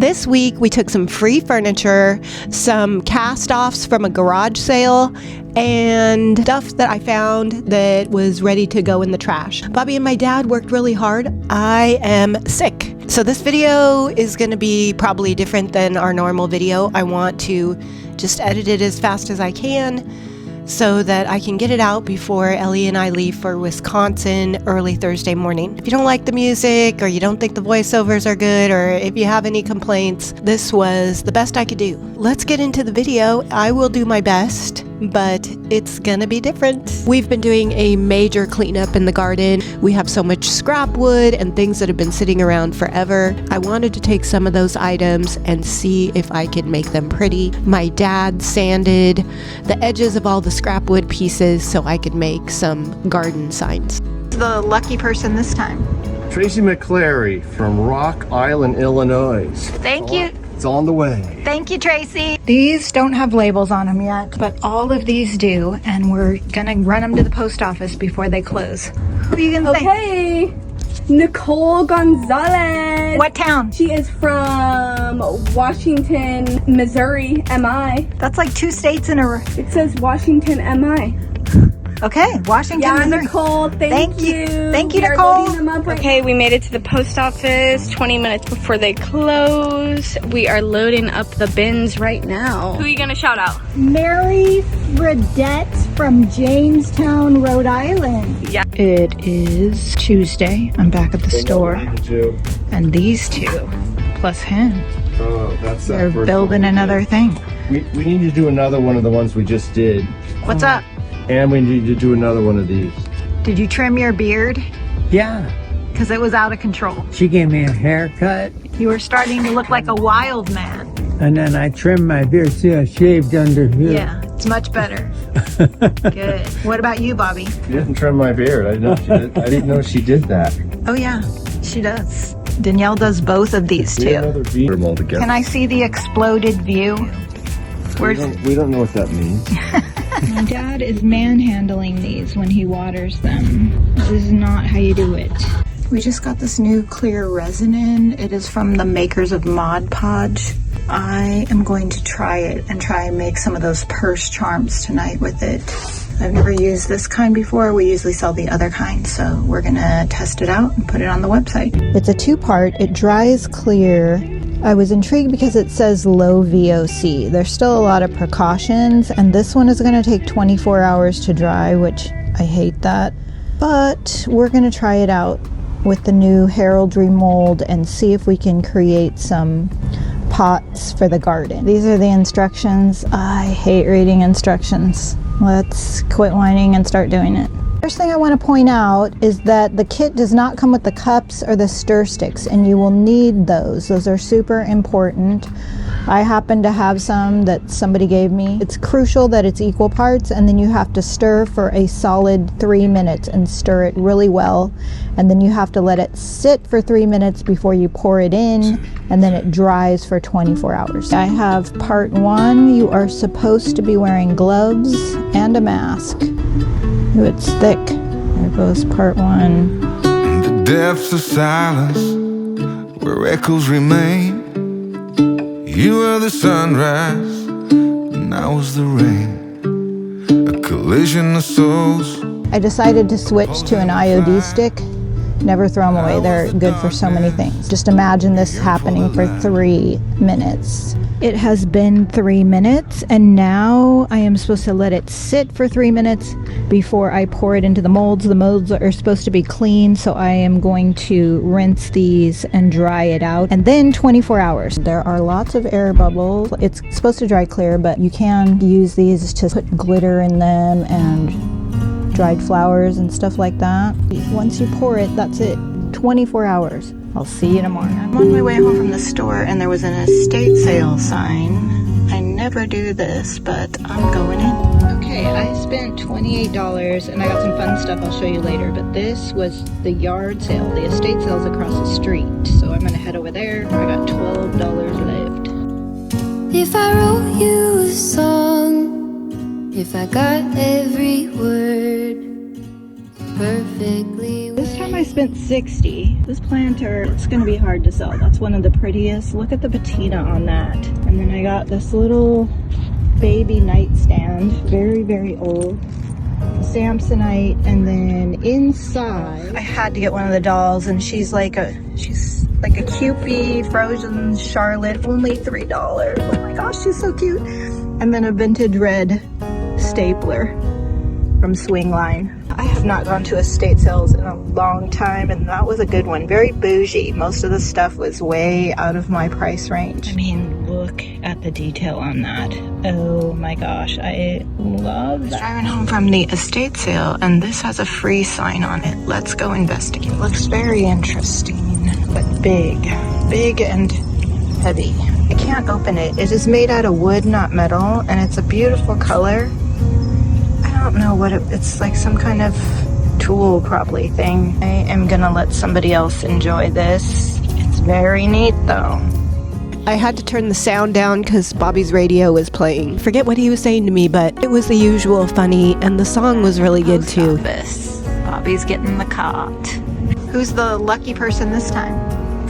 This week we took some free furniture, some cast-offs from a garage sale, and stuff that I found that was ready to go in the trash. Bobby and my dad worked really hard. I am sick. So this video is going to be probably different than our normal video. I want to just edit it as fast as I can so that I can get it out before Ellie and I leave for Wisconsin early Thursday morning. If you don't like the music, or you don't think the voiceovers are good, or if you have any complaints, this was the best I could do. Let's get into the video. I will do my best, but it's gonna be different. We've been doing a major cleanup in the garden. We have so much scrap wood and things that have been sitting around forever. I wanted to take some of those items and see if I could make them pretty. My dad sanded the edges of all the scrap wood pieces so I could make some garden signs. The lucky person this time. Tracy McClary from Rock Island, Illinois. Thank you. It's on the way. Thank you, Tracy. These don't have labels on them yet, but all of these do, and we're gonna run them to the post office before they close. Who are you gonna think? Okay, Nicole Gonzalez. What town? She is from Washington, Missouri, MI. That's like 2 states in a row. It says Washington, MI. Okay, Washington, Yeah, Missouri. Nicole, thank you. Thank you, We are Nicole. loading them up right Okay, we made it to the post office 20 minutes before they close. We are loading up the bins right now. Who are you gonna shout out? Mary Fredette from Jamestown, Rhode Island. Yeah. It is Tuesday. I'm back at the store, and these two, plus him, Oh, that's they're that first building one. another thing. We need to do another one of the ones we just did. What's up? And we need to do another one of these. Did you trim your beard? Yeah, Because it was out of control. she gave me a haircut, You were starting to look like a wild man. and then I trimmed my beard. See, I shaved under here. Yeah, it's much better. Good. What about you, Bobby? She didn't trim my beard. I didn't know she did, I didn't know she did that. Oh yeah, she does. Danielle does both of these We had too. another beard all together. Can I see the exploded view? We don't know what that means. My dad is manhandling these when he waters them. This is not how you do it. We just got this new clear resin in. It is from the makers of Mod Podge. I am going to try it and try and make some of those purse charms tonight with it. I've never used this kind before. We usually sell the other kind, so we're gonna test it out and put it on the website. It's a 2-part. It dries clear. I was intrigued because it says low VOC. There's still a lot of precautions, and this one is gonna take 24 hours to dry, which I hate that. But we're gonna try it out with the new heraldry mold and see if we can create some pots for the garden. These are the instructions. I hate reading instructions. Let's quit whining and start doing it. First thing I want to point out is that the kit does not come with the cups or the stir sticks, and you will need those. Those are super important. I happen to have some that somebody gave me. It's crucial that it's equal parts, and then you have to stir for a solid 3 minutes and stir it really well. And then you have to let it sit for 3 minutes before you pour it in, and then it dries for 24 hours. I have part 1. You are supposed to be wearing gloves and a mask. Ooh, it's thick. There goes part 1. The depths of silence, where echoes remain. You were the sunrise, and I was the rain. A collision of souls. I decided to switch to an IOD stick. Never throw them away. They're good for so many things. Just imagine this happening for 3 minutes. It has been 3 minutes, and now I am supposed to let it sit for 3 minutes before I pour it into the molds. The molds are supposed to be clean, so I am going to rinse these and dry it out, and then 24 hours. There are lots of air bubbles. It's supposed to dry clear, but you can use these to put glitter in them and dried flowers and stuff like that. Once you pour it, that's it. 24 hours. I'll see you tomorrow. I'm on my way home from the store, and there was an estate sale sign. I never do this, but I'm going in. Okay, I spent $28, and I got some fun stuff I'll show you later, but this was the yard sale. The estate sale's across the street, so I'm gonna head over there. I got $12 left. If I wrote you a song, if I got every word perfectly. This time I spent $60. This planter, it's gonna be hard to sell. That's one of the prettiest. Look at the patina on that. And then I got this little baby nightstand, very, very old. Samsonite, and then inside I had to get one of the dolls, and she's like a Cupid frozen Charlotte, only $3. Oh my gosh, she's so cute. And then a vintage red stapler from Swingline. I have not gone to estate sales in a long time, and that was a good one. Very bougie. Most of the stuff was way out of my price range. I mean, look at the detail on that. Oh my gosh, I love that. I was driving home from the estate sale, and this has a free sign on it. Let's go investigate. It looks very interesting, but big and heavy. I can't open it. It is made out of wood, not metal, and it's a beautiful color. I don't know what it's like, some kind of tool probably thing. I am gonna let somebody else enjoy this. It's very neat though. I had to turn the sound down because Bobby's radio was playing. Forget what he was saying to me, but it was the usual funny, and the song was really good too. Bobby's getting the cot. Who's the lucky person this time?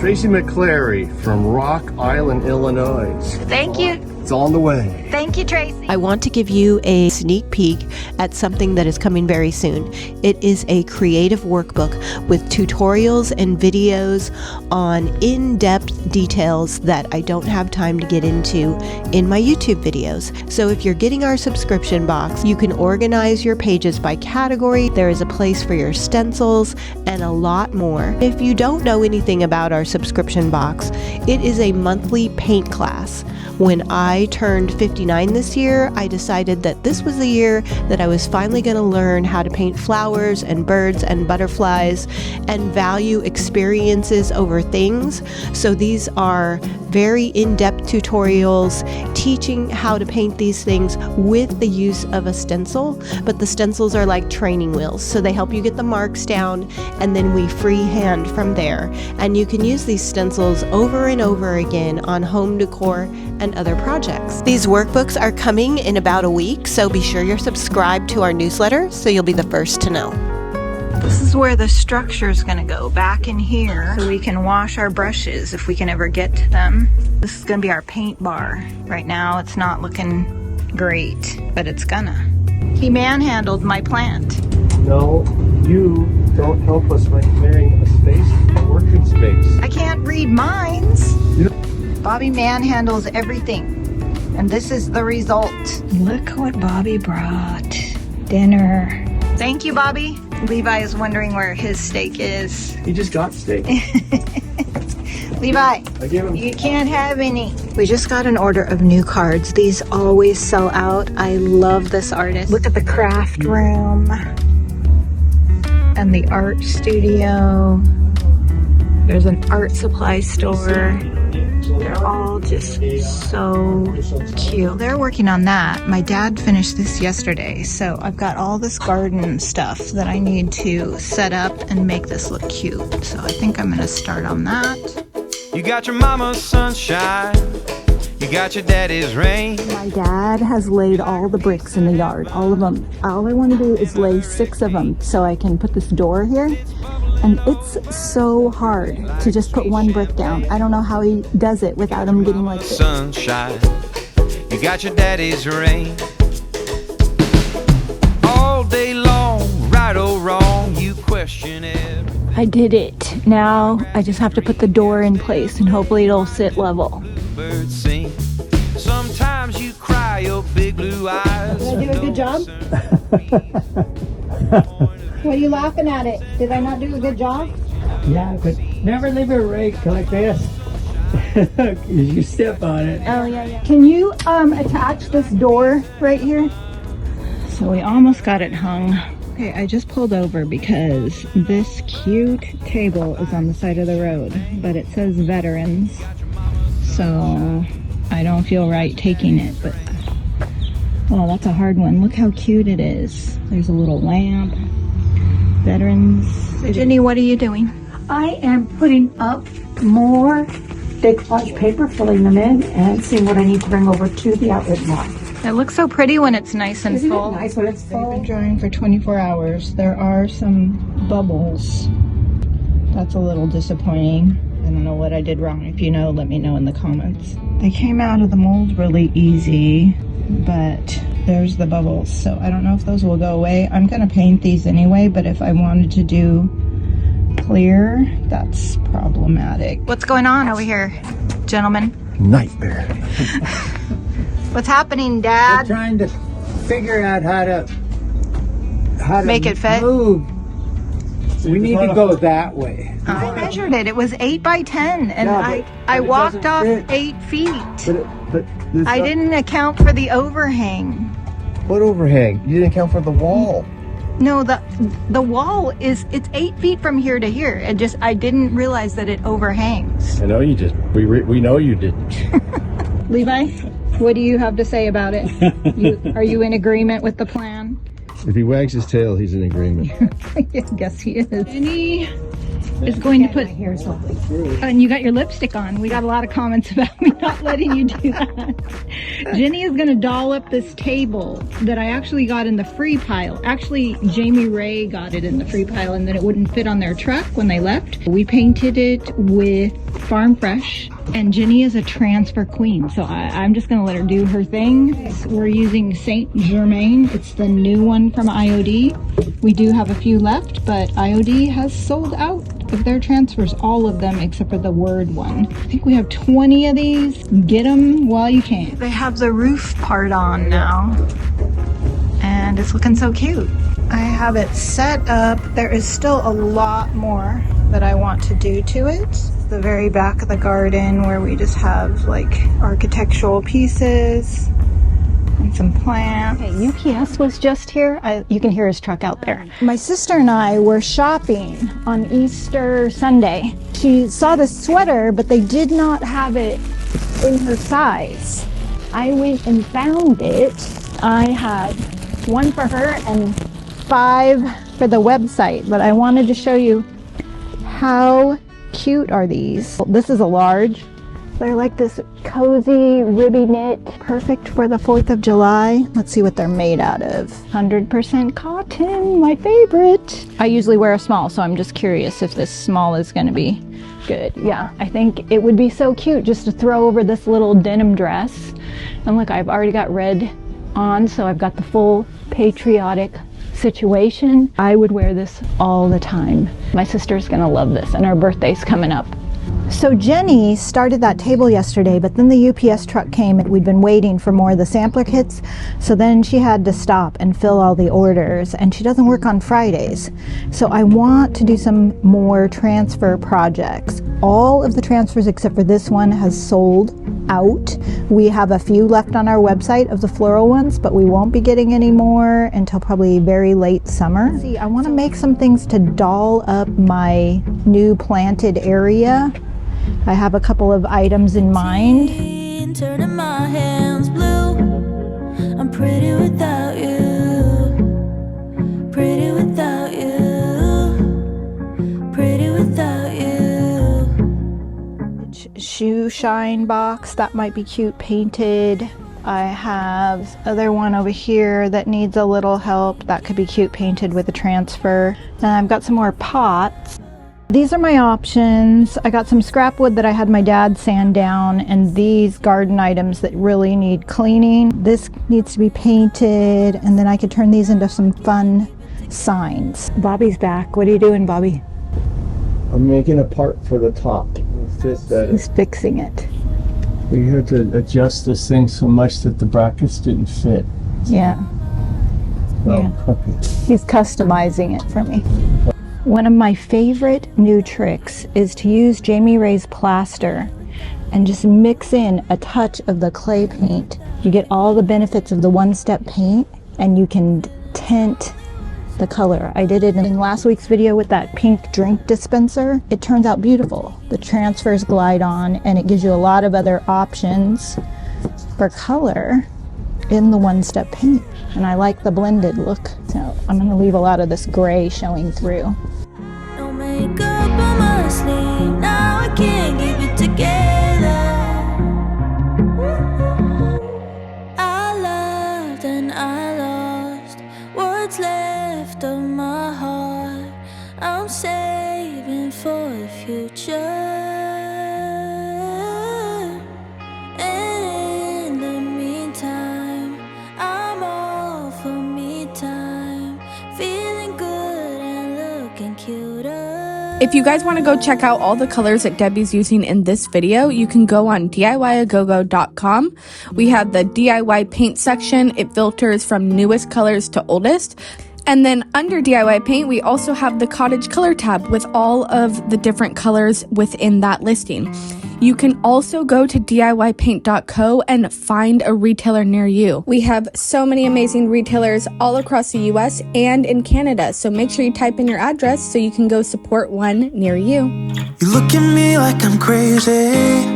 Tracy McClary from Rock Island, Illinois. Thank you. It's on the way. Thank you, Tracy. I want to give you a sneak peek at something that is coming very soon. It is a creative workbook with tutorials and videos on in-depth details that I don't have time to get into in my YouTube videos. So if you're getting our subscription box, you can organize your pages by category. There is a place for your stencils and a lot more. If you don't know anything about our subscription box, it is a monthly paint class. When I turned 59 this year, I decided that this was the year that I was finally going to learn how to paint flowers and birds and butterflies and value experiences over things. So these are very in-depth tutorials teaching how to paint these things with the use of a stencil, but the stencils are like training wheels, so they help you get the marks down, and then we freehand from there. And you can use these stencils over and over again on home decor and other projects. These workbooks are coming in about a week, so be sure you're subscribed to our newsletter so you'll be the first to know. This is where the structure is going to go, back in here, so we can wash our brushes if we can ever get to them. This is going to be our paint bar. Right now it's not looking great, but it's gonna. He manhandled my plant. No, you don't help us by clearing a space, a working space. I can't read minds. Yeah. Bobby manhandles everything, and this is the result. Look what Bobby brought. Dinner. Thank you, Bobby. Levi is wondering where his steak is. He just got steak. Levi, I gave him. you can't have any. We just got an order of new cards. These always sell out. I love this artist. Look at the craft room and the art studio. There's an art supply store. They're all just so cute. They're working on that. My dad finished this yesterday, so I've got all this garden stuff that I need to set up and make this look cute. So I think I'm gonna start on that. You got your mama's sunshine, you got your daddy's rain. My dad has laid all the bricks in the yard, all of them. All I want to do is lay 6 of them so I can put this door here. And it's so hard to just put one brick down. I don't know how he does it without him getting like this. Sunshine, you got your daddy's rain. All day long, right or wrong, you question everything. I did it. Now I just have to put the door in place and hopefully it'll sit level. Birds sing. Sometimes you cry your big blue eyes. Did I do a good job? What are you laughing at it? Did I not do a good job? Yeah, but never leave a rake like this. You step on it. Oh, yeah. Can you attach this door right here? So we almost got it hung. Okay, I just pulled over because this cute table is on the side of the road, but it says veterans, so I don't feel right taking it, but oh, that's a hard one. Look how cute it is. There's a little lamp. Veterans. Jenny, what are you doing? I am putting up more decoupage paper, filling them in, and seeing what I need to bring over to the outlet mall. It looks so pretty when it's nice and Isn't full. it nice when it's They've full? been drying for 24 hours. There are some bubbles. That's a little disappointing. I don't know what I did wrong. If you know, let me know in the comments. They came out of the mold really easy, but there's the bubbles. So I don't know if those will go away. I'm gonna paint these anyway, but if I wanted to do clear, that's problematic. What's going on over here, gentlemen? Nightmare. What's happening, Dad? We're trying to figure out how to Make it fit? move. We need to go that way. I measured it. It was 8 by 10, and Yeah, I but it walked doesn't off fit. 8 feet. But this I didn't account for the overhang. What overhang? You didn't account for the wall. No, the wall it's 8 feet from here to here. I didn't realize that it overhangs. I know you just. We know you didn't. Levi, what do you have to say about it? Are you in agreement with the plan? If he wags his tail, he's in agreement. I guess he is. Jenny is going to put and you got your lipstick on. We got a lot of comments about me not letting you do that. Jenny is going to doll up this table that I actually got in the free pile. Actually, Jamie Ray got it in the free pile, and then it wouldn't fit on their truck when they left. We painted it with Farm Fresh, and Jenny is a transfer queen, so I'm just going to let her do her thing. We're using Saint Germain. It's the new one from IOD. We do have a few left, but IOD has sold out of their transfers, all of them except for the Word one. I think we have 20 of these. Get them while you can. They have the roof part on now, and it's looking so cute. I have it set up. There is still a lot more that I want to do to it. The very back of the garden where we just have like architectural pieces and some plants. Okay, UPS was just here. You can hear his truck out there. My sister and I were shopping on Easter Sunday. She saw this sweater, but they did not have it in her size. I went and found it. I had one for her and 5 for the website, but I wanted to show you how cute are these. This is a large. They're like this cozy, ribby knit, perfect for the 4th of July. Let's see what they're made out of. 100% cotton, my favorite. I usually wear a small, so I'm just curious if this small is gonna be good. Yeah, I think it would be so cute just to throw over this little denim dress. And look, I've already got red on, so I've got the full patriotic situation. I would wear this all the time. My sister's gonna love this, and her birthday's coming up. So Jenny started that table yesterday, but then the UPS truck came and we'd been waiting for more of the sampler kits. So then she had to stop and fill all the orders, and she doesn't work on Fridays. So I want to do some more transfer projects. All of the transfers except for this one has sold out. We have a few left on our website of the floral ones, but we won't be getting any more until probably very late summer. See, I want to make some things to doll up my new planted area. I have a couple of items in mind. Turning my hands blue. I'm pretty without you. Pretty without you. Pretty without you. Shoe shine box, that might be cute painted. I have other one over here that needs a little help. That could be cute painted with a transfer. And I've got some more pots. These are my options. I got some scrap wood that I had my dad sand down, and these garden items that really need cleaning. This needs to be painted, and then I could turn these into some fun signs. Bobby's back. What are you doing, Bobby? I'm making a part for the top. He's fixing it. We had to adjust this thing so much that the brackets didn't fit. Yeah. Oh, okay. He's customizing it for me. One of my favorite new tricks is to use Jamie Ray's plaster and just mix in a touch of the clay paint. You get all the benefits of the one-step paint, and you can tint the color. I did it in last week's video with that pink drink dispenser. It turns out beautiful. The transfers glide on, and it gives you a lot of other options for color in the one-step paint. And I like the blended look. So I'm gonna leave a lot of this gray showing through. No makeup on my sleeve. Now I can't keep it together. I loved and I lost. What's left of my heart I'm saving for sure. In the meantime, I'm all for me time, feeling good and looking cuter. If you guys want to go check out all the colors that Debbie's using in this video, you can go on DIYagogo.com. We have the DIY paint section. It filters from newest colors to oldest. And then under DIY paint, we also have the cottage color tab with all of the different colors within that listing. You can also go to DIYpaint.co and find a retailer near you. We have so many amazing retailers all across the US and in Canada, so make sure you type in your address so you can go support one near you. You look at me like I'm crazy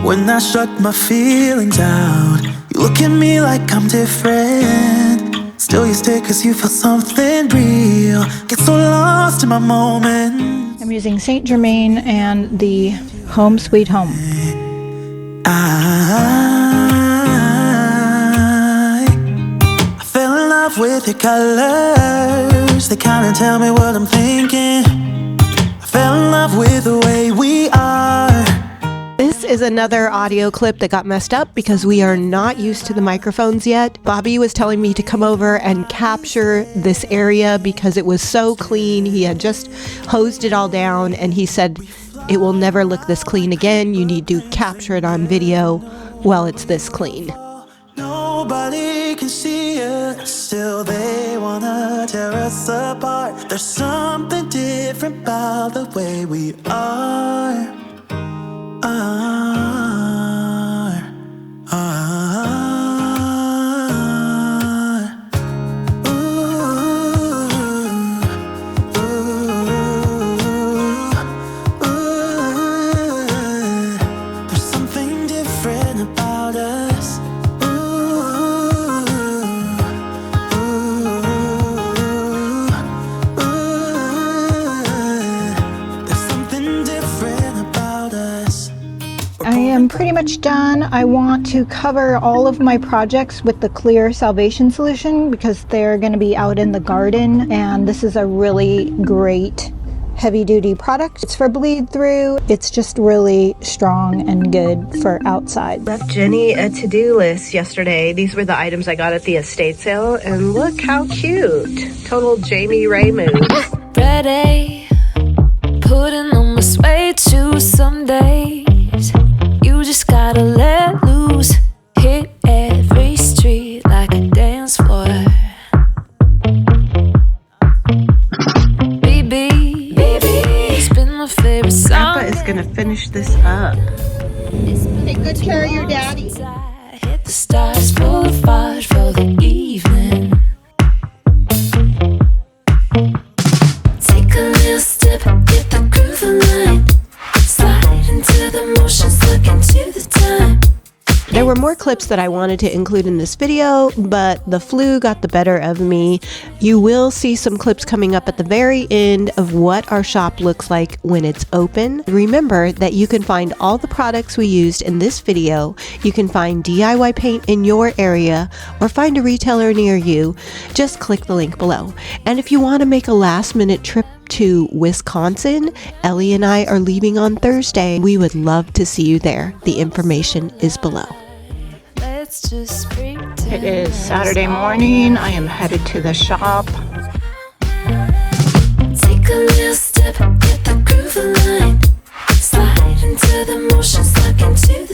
when I shut my feelings out. You look at me like I'm different, still you stay cause you feel something real. Get so lost in my moment. I'm using Saint Germain and the Home Sweet Home. I fell in love with your colors. They kinda tell me what I'm thinking. I fell in love with the way we are. This is another audio clip that got messed up because we are not used to the microphones yet. Bobby was telling me to come over and capture this area because it was so clean. He had just hosed it all down and he said it will never look this clean again. You need to capture it on video while it's this clean. Nobody can see it, still they wanna tear us apart. There's something different about the way we are. There's something different about us. There's something different about us. I am pretty much done. I want to cover all of my projects with the clear salvation solution because they're going to be out in the garden, and this is a really great heavy-duty product. It's for bleed through. It's just really strong and good for outside. Left Jenny a to-do list yesterday. These were the items I got at the estate sale, and look how cute. Total Jamie Ray moves. Ready, putting on my suede shoes some days. You just gotta let loose, hit every street like a dance floor. Baby, it's been my favorite song. Papa is gonna finish this up. Take good care of your daddy. Hit the stars, boulevard for the evening. Take a little step, get the groove aligned. Slide into the motions, look into the time. There were more clips that I wanted to include in this video, but the flu got the better of me. You will see some clips coming up at the very end of what our shop looks like when it's open. Remember that you can find all the products we used in this video. You can find DIY paint in your area or find a retailer near you. Just click the link below. And if you want to make a last-minute trip to Wisconsin, Ellie and I are leaving on Thursday. We would love to see you there. The information is below. It is Saturday morning. I am headed to the shop. Take a little step, get the groove aligned. Slide into the motions, look into the